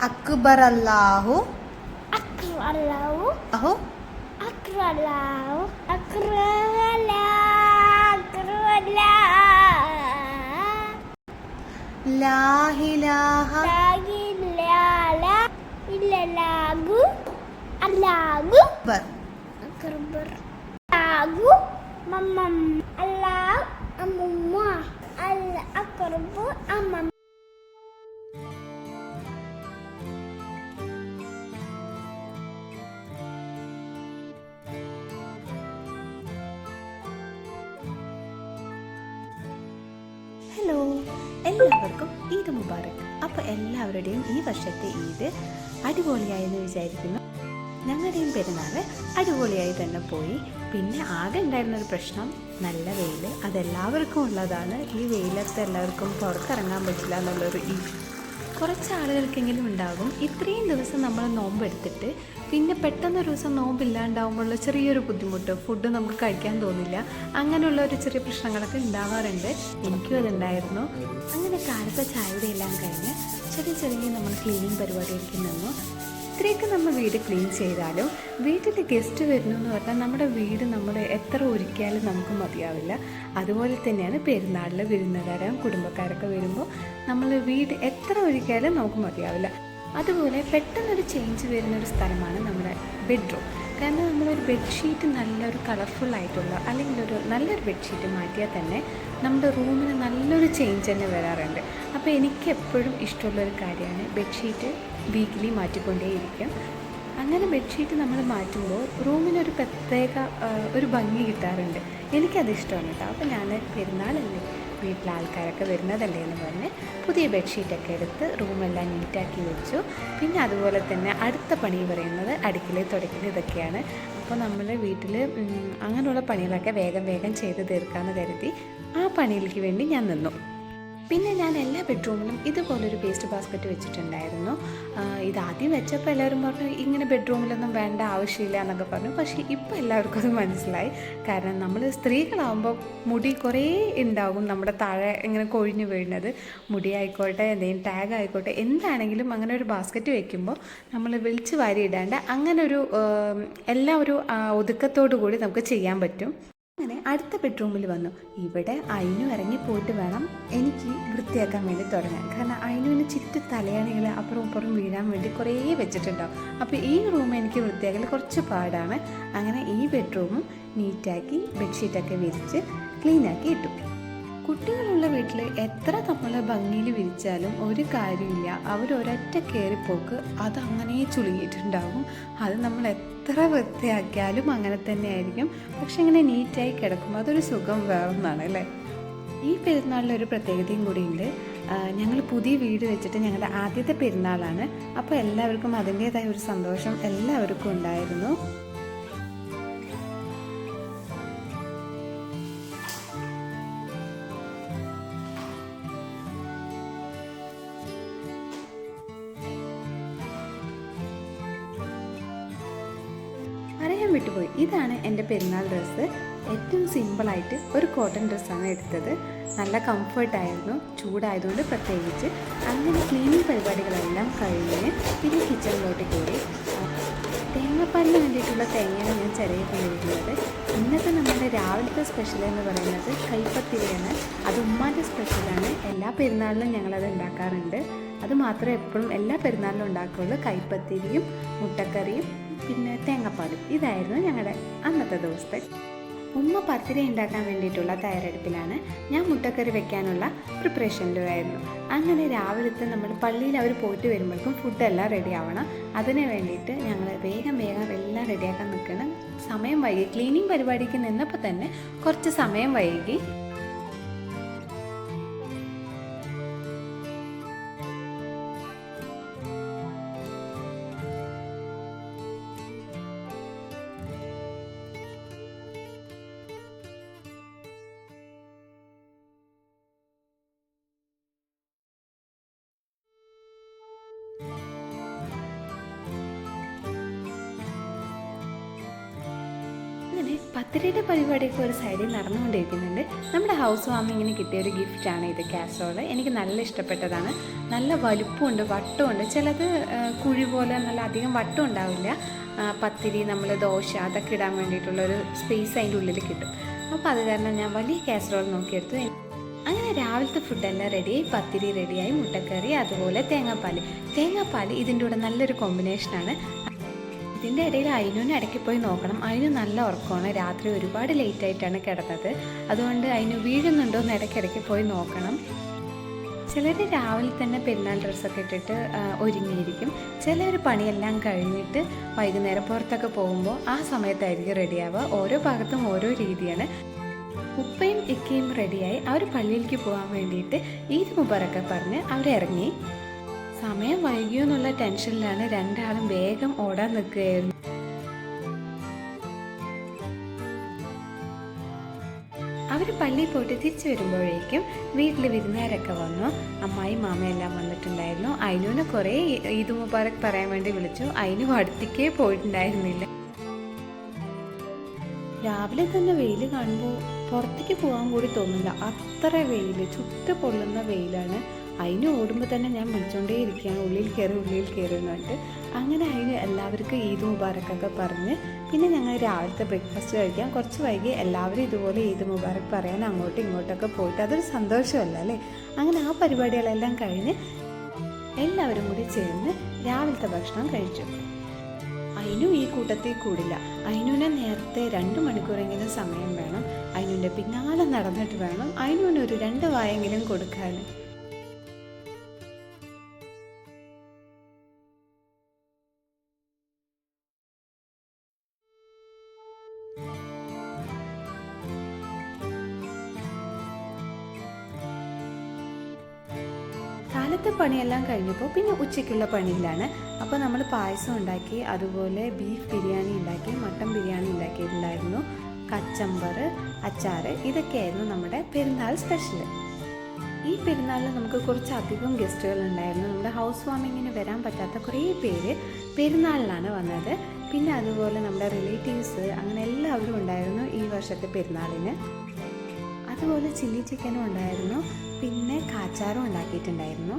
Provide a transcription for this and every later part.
അക്ബർ അല്ലാഹു അക്ബർ അല്ലാഹു അഹു അക്ബർ അല്ലാഹു അക്ബർ അല്ലാഹു ലാ ഇലാഹ ഇല്ലല്ലാഹു അല്ലാഹു അക്ബർ അക്ബർ അല്ലാഹു മമ്മം അല്ലാഹു അമ്മുമ്മ അല്ല അക്ബർ അമ്മം. ഹലോ, എല്ലാവർക്കും ഈദ് മുബാറക്. അപ്പോൾ എല്ലാവരുടെയും ഈ വർഷത്തെ ഈദ് അടിപൊളിയായെന്ന് വിചാരിക്കുന്നു. ഞങ്ങളുടെയും പെരുന്നാൾ അടിപൊളിയായി തന്നെ പോയി. പിന്നെ ആകെ ഉണ്ടായിരുന്നൊരു പ്രശ്നം, നല്ല വെയിൽ. അതെല്ലാവർക്കും ഉള്ളതാണ്. ഈ വെയിലത്ത് എല്ലാവർക്കും പുറത്തിറങ്ങാൻ പറ്റില്ല എന്നുള്ളൊരു കുറച്ച് ആളുകൾക്കെങ്കിലും ഉണ്ടാകും. ഇത്രയും ദിവസം നമ്മൾ നോമ്പെടുത്തിട്ട് പിന്നെ പെട്ടെന്നൊരു ദിവസം നോമ്പില്ലാണ്ടാവുമ്പോഴുള്ള ചെറിയൊരു ബുദ്ധിമുട്ട്, ഫുഡ് നമുക്ക് കഴിക്കാൻ തോന്നില്ല, അങ്ങനെയുള്ള ഒരു ചെറിയ പ്രശ്നങ്ങളൊക്കെ ഉണ്ടാവാറുണ്ട്. എനിക്കും അതുണ്ടായിരുന്നു. അങ്ങനെ കാലത്തെ ചായയുടെ എല്ലാം കഴിഞ്ഞ് ചെറിയ ചെറിയ നമ്മൾ ക്ലീനിങ് പരിപാടിയിലേക്ക് നിന്നു. ഇത്രയൊക്കെ നമ്മൾ വീട് ക്ലീൻ ചെയ്താലും വീട്ടിൽ ഗസ്റ്റ് വരുന്നു എന്ന് പറഞ്ഞാൽ നമ്മുടെ വീട് നമ്മൾ എത്ര ഒരുക്കിയാലും നമുക്ക് മതിയാവില്ല. അതുപോലെ തന്നെയാണ് പെരുന്നാളിൽ വിരുന്നുകാരും കുടുംബക്കാരൊക്കെ വരുമ്പോൾ നമ്മൾ വീട് എത്ര ഒരുക്കിയാലും നമുക്ക് മതിയാവില്ല. അതുപോലെ പെട്ടെന്നൊരു ചേഞ്ച് വരുന്നൊരു സ്ഥലമാണ് നമ്മുടെ ബെഡ്റൂം. കാരണം നമ്മളൊരു ബെഡ്ഷീറ്റ് നല്ലൊരു കളർഫുള്ളായിട്ടുള്ള അല്ലെങ്കിൽ നല്ലൊരു ബെഡ്ഷീറ്റ് മാറ്റിയാൽ തന്നെ നമ്മുടെ റൂമിന് നല്ലൊരു ചേഞ്ച് തന്നെ വരാറുണ്ട്. അപ്പോൾ എനിക്ക് എപ്പോഴും ഇഷ്ടമുള്ളൊരു കാര്യമാണ് ബെഡ്ഷീറ്റ് വീക്കിലി മാറ്റിക്കൊണ്ടേയിരിക്കും. അങ്ങനെ ബെഡ്ഷീറ്റ് നമ്മൾ മാറ്റുമ്പോൾ റൂമിനൊരു പ്രത്യേക ഒരു ഭംഗി കിട്ടാറുണ്ട്. എനിക്കത് ഇഷ്ടമാണ് കേട്ടോ. അപ്പോൾ ഞാൻ പെരുന്നാളല്ലേ, വീട്ടിലെ ആൾക്കാരൊക്കെ വരുന്നതല്ലേ എന്ന് പറഞ്ഞ് പുതിയ ബെഡ്ഷീറ്റൊക്കെ എടുത്ത് റൂമെല്ലാം നീറ്റാക്കി വെച്ചു. പിന്നെ അതുപോലെ തന്നെ അടുത്ത പണി പറയുന്നത് അടിക്കൽ തുടയ്ക്കൽ ഇതൊക്കെയാണ്. അപ്പോൾ നമ്മൾ വീട്ടിൽ അങ്ങനെയുള്ള പണികളൊക്കെ വേഗം വേഗം ചെയ്ത് തീർക്കാമെന്ന് കരുതി ആ പണിയിലേക്ക് വേണ്ടി ഞാൻ നിന്നു. പിന്നെ ഞാൻ എല്ലാ ബെഡ്റൂമിലും ഇതുപോലൊരു വേസ്റ്റ് ബാസ്ക്കറ്റ് വെച്ചിട്ടുണ്ടായിരുന്നു. ഇതാദ്യം വെച്ചപ്പോൾ എല്ലാവരും പറഞ്ഞു ഇങ്ങനെ ബെഡ്റൂമിലൊന്നും വേണ്ട ആവശ്യമില്ല എന്നൊക്കെ പറഞ്ഞു. പക്ഷേ ഇപ്പോൾ എല്ലാവർക്കും അത് മനസ്സിലായി. കാരണം നമ്മൾ സ്ത്രീകളാകുമ്പോൾ മുടി കുറേ ഉണ്ടാകും നമ്മുടെ താഴെ ഇങ്ങനെ കൊഴിഞ്ഞു വീഴുന്നത്. മുടി ആയിക്കോട്ടെ, എന്തെങ്കിലും ടാഗ് ആയിക്കോട്ടെ, എന്താണെങ്കിലും അങ്ങനെ ഒരു ബാസ്ക്കറ്റ് വയ്ക്കുമ്പോൾ നമ്മൾ വിളിച്ച് വാരി ഇടാണ്ട് അങ്ങനെ ഒരു എല്ലാം ഒരു ഒതുക്കത്തോടു കൂടി നമുക്ക് ചെയ്യാൻ പറ്റും. അങ്ങനെ അടുത്ത ബെഡ്റൂമിൽ വന്നു. ഇവിടെ അയിനു ഇറങ്ങി പോയിട്ട് വേണം എനിക്ക് വൃത്തിയാക്കാൻ വേണ്ടി തുടങ്ങാൻ. കാരണം അയിനുവിന് ചുറ്റി തലയാണികൾ അപ്പുറം ഇപ്പുറം വീഴാൻ വേണ്ടി കുറേ വെച്ചിട്ടുണ്ടാവും. അപ്പോൾ ഈ റൂം എനിക്ക് വൃത്തിയാക്കൽ കുറച്ച് പാടാണ്. അങ്ങനെ ഈ ബെഡ്റൂമും നീറ്റാക്കി ബെഡ്ഷീറ്റൊക്കെ വിരിച്ച് ക്ലീനാക്കി ഇട്ടു. കുട്ടികളുള്ള വീട്ടിൽ എത്ര നമ്മൾ ഭംഗിയിൽ വിരിച്ചാലും ഒരു കാര്യമില്ല, അവരൊരൊറ്റ കയറിപ്പോക്ക് അതങ്ങനെ ചുളുങ്ങിയിട്ടുണ്ടാകും. അത് നമ്മൾ എത്ര വൃത്തിയാക്കിയാലും അങ്ങനെ തന്നെ ആയിരിക്കും. പക്ഷെ ഇങ്ങനെ നീറ്റായി കിടക്കും, അതൊരു സുഖം വേറൊന്നാണ് അല്ലേ. ഈ പെരുന്നാളിലൊരു പ്രത്യേകതയും കൂടിയുണ്ട്. ഞങ്ങൾ പുതിയ വീട് വെച്ചിട്ട് ഞങ്ങളുടെ ആദ്യത്തെ പെരുന്നാളാണ്. അപ്പോൾ എല്ലാവർക്കും അതിൻ്റേതായ ഒരു സന്തോഷം എല്ലാവർക്കും ഉണ്ടായിരുന്നു. പറയാൻ വിട്ടുപോയി, ഇതാണ് എൻ്റെ പെരുന്നാൾ ഡ്രസ്സ്. ഏറ്റവും സിമ്പിളായിട്ട് ഒരു കോട്ടൺ ഡ്രസ്സാണ് എടുത്തത്. നല്ല കംഫർട്ടായിരുന്നു, ചൂടായതുകൊണ്ട് പ്രത്യേകിച്ച്. അങ്ങനെ ക്ലീനിങ് പരിപാടികളെല്ലാം കഴിഞ്ഞ് പിന്നെ കിച്ചണിലോട്ട് കയറി. തേങ്ങാപ്പാലിന് വേണ്ടിയിട്ടുള്ള തേങ്ങയാണ് ഞാൻ ചിരകിക്കൊണ്ടിരിക്കുന്നത്. ഇന്നത്തെ നമ്മുടെ രാവിലത്തെ സ്പെഷ്യൽ എന്ന് പറയുന്നത് കൈപ്പത്തിരിയാണ്. അത് ഉമ്മാൻ്റെ സ്പെഷ്യലാണ്. എല്ലാ പെരുന്നാളിലും ഞങ്ങളത് ഉണ്ടാക്കാറുണ്ട്. അത് മാത്രമേ എപ്പോഴും എല്ലാ പെരുന്നാളിലും ഉണ്ടാക്കുകയുള്ളൂ. കൈപ്പത്തിരിയും മുട്ടക്കറിയും പിന്നെ തേങ്ങാപ്പാലും. ഇതായിരുന്നു ഞങ്ങളുടെ അന്നത്തെ ദിവസത്തെ. ഉമ്മ പത്തിരി ഉണ്ടാക്കാൻ വേണ്ടിയിട്ടുള്ള തയ്യാറെടുപ്പിലാണ്, ഞാൻ മുട്ടക്കറി വെക്കാനുള്ള പ്രിപ്പറേഷനിലുമായിരുന്നു. അങ്ങനെ രാവിലത്തെ നമ്മൾ പള്ളിയിൽ അവർ പോയിട്ട് വരുമ്പോഴേക്കും ഫുഡെല്ലാം റെഡി ആവണം. അതിന് വേണ്ടിയിട്ട് ഞങ്ങൾ വേഗം വേഗം എല്ലാം റെഡിയാക്കാൻ നിൽക്കണം. സമയം വൈകി, ക്ലീനിങ് പരിപാടിക്ക് നിന്നപ്പോൾ തന്നെ കുറച്ച് സമയം വൈകി. അങ്ങനെ പത്തിരിയുടെ പരിപാടിയൊക്കെ ഒരു സൈഡിൽ നടന്നുകൊണ്ടിരിക്കുന്നുണ്ട്. നമ്മുടെ ഹൗസ് വാമിങ്ങിന് കിട്ടിയ ഒരു ഗിഫ്റ്റാണ് ഇത്, കാസറോൾ. എനിക്ക് നല്ല ഇഷ്ടപ്പെട്ടതാണ്. നല്ല വലുപ്പമുണ്ട്, വട്ടമുണ്ട്. ചിലത് കുഴി പോലെ നല്ല അധികം വട്ടം ഉണ്ടാവില്ല. പത്തിരി, നമ്മൾ ദോശ അതൊക്കെ ഇടാൻ വേണ്ടിയിട്ടുള്ളൊരു സ്പേസ് അതിൻ്റെ ഉള്ളിൽ കിട്ടും. അപ്പോൾ അത് കാരണം ഞാൻ വലിയ കാസറോൾ നോക്കിയെടുത്തു. അങ്ങനെ രാവിലത്തെ ഫുഡെല്ലാം റെഡിയായി. പത്തിരി റെഡിയായി, മുട്ടക്കറി, അതുപോലെ തേങ്ങാപ്പാൽ ഇതിൻ്റെ കൂടെ നല്ലൊരു കോമ്പിനേഷനാണ്. ഇതിൻ്റെ ഇടയിൽ അയിനൂന് ഇടയ്ക്ക് പോയി നോക്കണം. അയിനു നല്ല ഉറക്കമാണ്. രാത്രി ഒരുപാട് ലേറ്റായിട്ടാണ് കിടന്നത്. അതുകൊണ്ട് അയിനു വീഴുന്നുണ്ടോ എന്ന് ഇടയ്ക്കിടയ്ക്ക് പോയി നോക്കണം. ചിലർ രാവിലെ തന്നെ പെരുന്നാൾ ഡ്രസ്സൊക്കെ ഇട്ടിട്ട് ഒരുങ്ങിയിരിക്കും. ചിലർ പണിയെല്ലാം കഴിഞ്ഞിട്ട് വൈകുന്നേരം പുറത്തൊക്കെ പോകുമ്പോൾ ആ സമയത്തായിരിക്കും റെഡിയാവുക. ഓരോ ഭാഗത്തും ഓരോ രീതിയാണ്. ഉപ്പയും ഇക്കയും റെഡിയായി. അവർ പള്ളിയിലേക്ക് പോകാൻ വേണ്ടിയിട്ട് ഈദ് മുബാറക്ക് പറഞ്ഞ് അവരിറങ്ങി. സമയം വൈകിയോ എന്നുള്ള ടെൻഷനിലാണ് രണ്ടാളും വേഗം ഓടാൻ നിൽക്കുകയായിരുന്നു. അവർ പള്ളിയിൽ പോയിട്ട് തിരിച്ചു വരുമ്പോഴേക്കും വീട്ടിൽ വിരുന്നുകാരൊക്കെ വന്നു. അമ്മായി മാമയെല്ലാം വന്നിട്ടുണ്ടായിരുന്നു. അയിനൂനെ കുറേ ഈദ് മുബാറക്ക് പറയാൻ വേണ്ടി വിളിച്ചു. അയിനു അടുത്തേക്കേ പോയിട്ടുണ്ടായിരുന്നില്ല. രാവിലെ തന്നെ വെയിൽ കാണുമ്പോൾ പുറത്തേക്ക് പോകാൻ കൂടി തോന്നില്ല. അത്ര വെയിൽ, ചുട്ട് പൊള്ളുന്ന വെയിലാണ്. അതിന് ഓടുമ്പോൾ തന്നെ ഞാൻ വിളിച്ചുകൊണ്ടേ ഇരിക്കുകയാണ്, ഉള്ളിൽ കയറി എന്ന് പറഞ്ഞിട്ട്. അങ്ങനെ അതിന് എല്ലാവർക്കും ഈദ് മുബാറക്കൊക്കെ പറഞ്ഞ് പിന്നെ ഞങ്ങൾ രാവിലത്തെ ബ്രേക്ക്ഫാസ്റ്റ് കഴിക്കാൻ കുറച്ച് വൈകി. എല്ലാവരും ഇതുപോലെ ഈദ് മുബാറക്ക് പറയാൻ അങ്ങോട്ടും ഇങ്ങോട്ടൊക്കെ പോയിട്ട് അതൊരു സന്തോഷമല്ല അല്ലേ. അങ്ങനെ ആ പരിപാടികളെല്ലാം കഴിഞ്ഞ് എല്ലാവരും കൂടി ചേർന്ന് രാവിലത്തെ ഭക്ഷണം കഴിച്ചു. അയിനു ഈ കൂട്ടത്തിൽ കൂടില്ല. അയിനുവിനെ നേരത്തെ 2 മണിക്കൂറെങ്കിലും സമയം വേണം. അയിനുവിൻ്റെ പിന്നാലെ നടന്നിട്ട് വേണം അയിനുവിന് ഒരു 2 വായെങ്കിലും കൊടുക്കാൻ. കാലത്തെ പണിയെല്ലാം കഴിഞ്ഞപ്പോൾ പിന്നെ ഉച്ചയ്ക്കുള്ള പണിയിലാണ്. അപ്പോൾ നമ്മൾ പായസം ഉണ്ടാക്കി, അതുപോലെ ബീഫ് ബിരിയാണി ഉണ്ടാക്കി, മട്ടൻ ബിരിയാണി ഉണ്ടാക്കിയിട്ടുണ്ടായിരുന്നു, കച്ചമ്പർ, അച്ചാർ. ഇതൊക്കെയായിരുന്നു നമ്മുടെ പെരുന്നാൾ സ്പെഷ്യൽ. ഈ പെരുന്നാളിൽ നമുക്ക് കുറച്ചധികം ഗസ്റ്റുകൾ ഉണ്ടായിരുന്നു. നമ്മുടെ ഹൗസ് വാമിങ്ങിന് വരാൻ പറ്റാത്ത കുറേ പേര് പെരുന്നാളിലാണ് വന്നത്. പിന്നെ അതുപോലെ നമ്മുടെ റിലേറ്റീവ്സ്, അങ്ങനെ എല്ലാവരും ഉണ്ടായിരുന്നു ഈ വർഷത്തെ പെരുന്നാളിന്. അതുപോലെ ചില്ലി ചിക്കനും ഉണ്ടായിരുന്നു, പിന്നെ കാച്ചാറും ഉണ്ടാക്കിയിട്ടുണ്ടായിരുന്നു.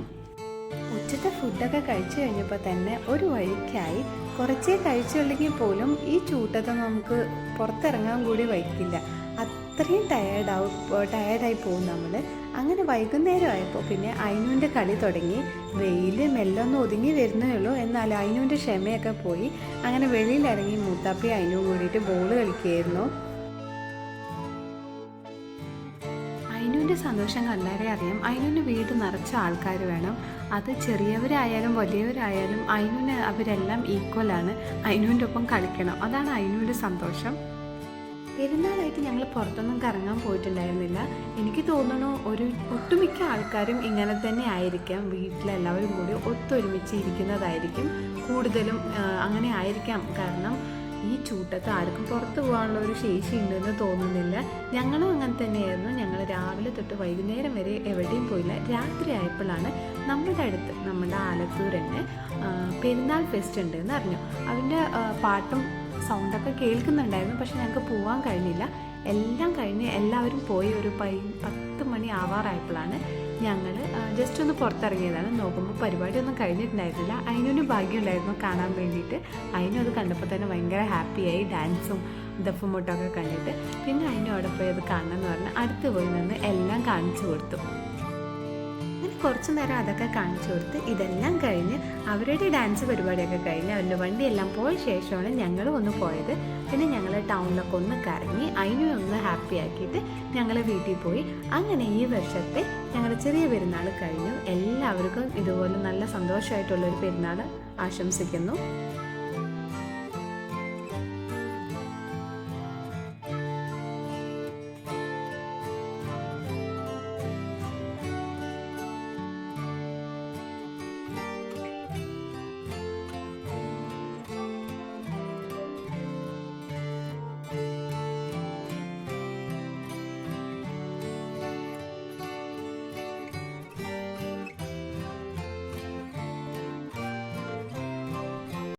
ഉച്ചത്തെ ഫുഡൊക്കെ കഴിച്ചു കഴിഞ്ഞപ്പോൾ തന്നെ ഒരു വഴിക്കായി. കുറച്ചേ കഴിച്ചുള്ളെങ്കിൽ പോലും ഈ ചൂട്ടത്ത് നമുക്ക് പുറത്തിറങ്ങാൻ കൂടി വയ്ക്കില്ല. അത്രയും ടയേർഡായി പോകും നമ്മൾ. അങ്ങനെ വൈകുന്നേരം ആയപ്പോൾ പിന്നെ അയിനുവിൻ്റെ കളി തുടങ്ങി. വെയിൽ മെല്ലൊന്ന് ഒതുങ്ങി വരുന്നേ ഉള്ളൂ, എന്നാൽ അയിനുവിൻ്റെ ക്ഷമയൊക്കെ പോയി. അങ്ങനെ വെളിയിലിറങ്ങി മൂത്താപ്പി അയിനു കൂടിയിട്ട് ബോൾ കളിക്കുകയായിരുന്നു. അയിനുവിൻ്റെ സന്തോഷം കല്ലാരെ അറിയാം. അയിനുവിന് വീട് നിറച്ച ആൾക്കാർ വേണം. അത് ചെറിയവരായാലും വലിയവരായാലും അയിനുവിന് അവരെല്ലാം ഈക്വലാണ്. അയിനുവിൻ്റെ ഒപ്പം കളിക്കണം. അതാണ് അയിനുവിൻ്റെ സന്തോഷം. പെരുന്നാളായിട്ട് ഞങ്ങൾ പുറത്തൊന്നും കറങ്ങാൻ പോയിട്ടുണ്ടായിരുന്നില്ല. എനിക്ക് തോന്നുന്നു ഒട്ടുമിക്ക ആൾക്കാരും ഇങ്ങനെ തന്നെ ആയിരിക്കാം. വീട്ടിലെല്ലാവരും കൂടി ഒത്തൊരുമിച്ച് ഇരിക്കുന്നതായിരിക്കും കൂടുതലും. അങ്ങനെ ആയിരിക്കാം. കാരണം ഈ ചൂട്ടത്ത് ആർക്കും പുറത്ത് പോകാനുള്ള ഒരു ശേഷി ഉണ്ടെന്ന് തോന്നുന്നില്ല. ഞങ്ങളും അങ്ങനെ തന്നെയായിരുന്നു. ഞങ്ങൾ രാവിലെ തൊട്ട് വൈകുന്നേരം വരെ എവിടെയും പോയില്ല. രാത്രി ആയപ്പോഴാണ് നമ്മുടെ അടുത്ത്, നമ്മുടെ ആലത്തൂർ തന്നെ പെരുന്നാൾ ഫെസ്റ്റ് ഉണ്ട് എന്ന് അറിഞ്ഞു. അതിൻ്റെ പാട്ടും സൗണ്ടൊക്കെ കേൾക്കുന്നുണ്ടായിരുന്നു. പക്ഷെ ഞങ്ങൾക്ക് പോകാൻ കഴിഞ്ഞില്ല. എല്ലാം കഴിഞ്ഞ് എല്ലാവരും പോയി ഒരു 10 മണി ആവാറായപ്പോഴാണ് ഞങ്ങൾ ജസ്റ്റ് ഒന്ന് പുറത്തിറങ്ങിയതാണ്. നോക്കുമ്പോൾ പരിപാടിയൊന്നും കഴിഞ്ഞിട്ടുണ്ടായിരുന്നില്ല. അതിനൊരു ഭാഗ്യമുണ്ടായിരുന്നു കാണാൻ വേണ്ടിയിട്ട്. അതിനും അത് കണ്ടപ്പോൾ തന്നെ ഭയങ്കര ഹാപ്പിയായി. ഡാൻസും ദഫും മുട്ടൊക്കെ കണ്ടിട്ട് പിന്നെ അതിനും അവിടെ പോയി അത് കാണണം എന്ന് പറഞ്ഞ് അടുത്ത് പോയി നിന്ന് എല്ലാം കാണിച്ചു കൊടുത്തു. അങ്ങനെ കുറച്ച് നേരം അതൊക്കെ കാണിച്ചു കൊടുത്ത് ഇതെല്ലാം കഴിഞ്ഞ് അവരുടെ ഡാൻസ് പരിപാടിയൊക്കെ കഴിഞ്ഞ് അവരുടെ വണ്ടിയെല്ലാം പോയ ശേഷമാണ് ഞങ്ങൾ ഒന്ന് പോയത്. പിന്നെ ഞങ്ങൾ ടൗണിലൊക്കെ ഒന്ന് കറങ്ങി അതിനെ ഒന്ന് ഹാപ്പി ആക്കിയിട്ട് ഞങ്ങൾ വീട്ടിൽ പോയി. അങ്ങനെ ഈ വർഷത്തെ ഞങ്ങളുടെ ചെറിയ പെരുന്നാൾ കഴിഞ്ഞു. എല്ലാവർക്കും ഇതുപോലെ നല്ല സന്തോഷമായിട്ടുള്ളൊരു പെരുന്നാൾ ആശംസിക്കുന്നു.